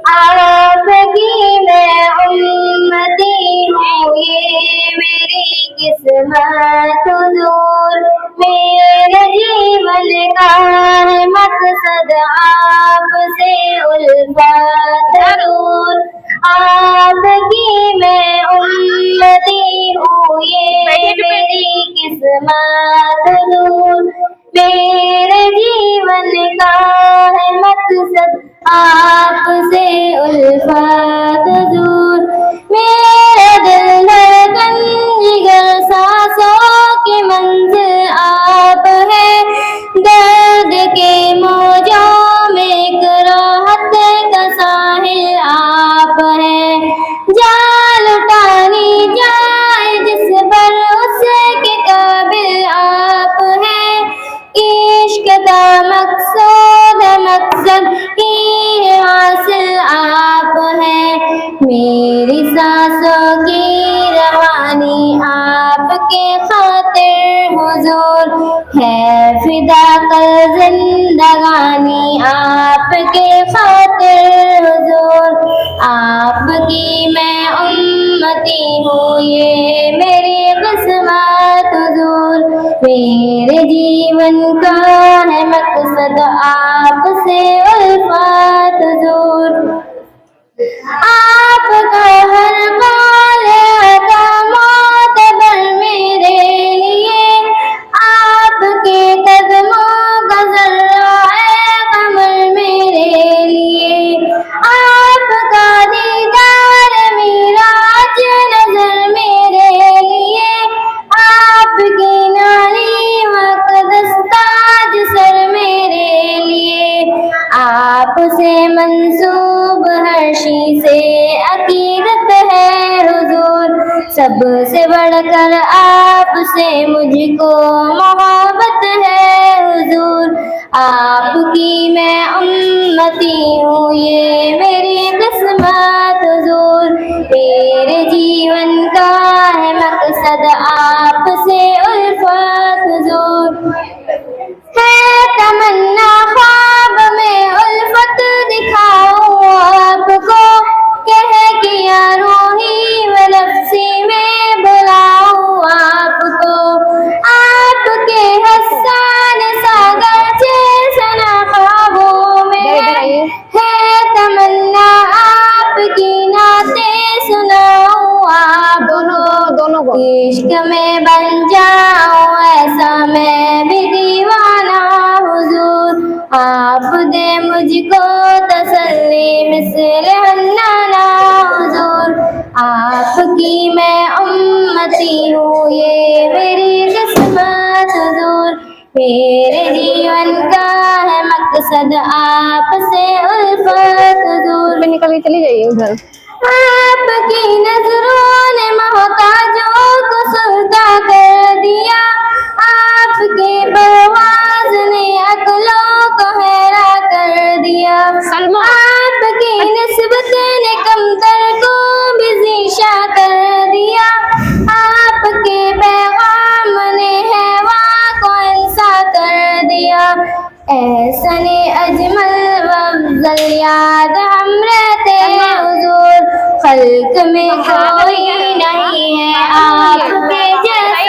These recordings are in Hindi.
आपकी मैं उम्मती हूँ, ये मेरी किस्मत हुजूर। मेरे जीवन का है मकसद आपसे उल्फत जरूर। आपकी मैं उम्मती हूँ, ये मेरी किस्मत हुजूर। मेरे जीवन का है मकसद आपसे उल्फत हुजूर। मेरा दिल धड़कन जिगर सांसों की मंजिल आप है, दर्द के मौजों में एक राहत का साहिल आप है। जान लुटानी जाए जिस पर उसके काबिल आप है, इश्क का मकसूद मकसद की हासिल आप है। मेरी सांसों की रवानी आपके खातिर हुजूर है, फिदा कल जिंदगानी आपके खातिर हुजूर। आपकी मैं उम्मती हूँ, ये मेरी किस्मत हुजूर। मेरे जीवन का है मकसद आपसे उल्फत हुजूर। आपका हर कौल आता मोतबर मेरे लिए, आपके कदमों का ज़र्रा है कमर मेरे लिए। आपका दीदार मेरा नजर मेरे लिए, आपकी नारी मक़दस ताज सर मेरे लिए। आपसे मंसूब हर शी से अकीदत है हुजूर, सबसे बढ़कर आपसे मुझको मोहब्बत है हुजूर। आपकी मैं उम्मती हूँ, ये मेरी किस्मत हुजूर। मेरे जीवन का है मकसद आपसे उल्फत हुजूर। है तमन्ना ख्वाब में उल्फत दिखाऊं आपको, कह किया रूही व नफ्सी में बुलाऊं आपको। आपके हसन सागर सना ख्वाबों में है तमन्ना आपकी नाते सुनाऊं आपको। इश्क में बन जाऊं ऐसा मैं भी दीवाना हुजूर। आप दे मुझको तसल्ली मिस्ल हन्नाना हुजूर। आपकी मैं उम्मती हूँ, ये मेरी किस्मत हुजूर। मेरे जीवन का है मकसद आपसे उल्फत हुजूर। निकल के चली जाइए उधर। आपकी नजरों ने मोहताजों को सुल्ता कर दिया, आपके परवाज़ ने अक्लों को हैरा कर दिया। आपकी निस्बत ने कमतर को भी ज़ीशा कर दिया, आपके पैगाम ने हैवा को इंसा कर दिया। ऐसने अजमल व अफजल याद हम रहते हैं हुजूर, खल्क में कोई नहीं है आपके जैसा।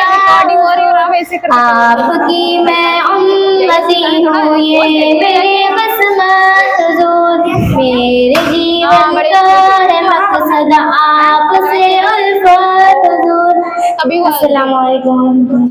आपकी मैं उम्मती हूँ, ये मेरी किस्मत हुजूर। मेरे जीवन का है मकसद आपसे उल्फत हुजूर। अस्सलामु अलैकुम।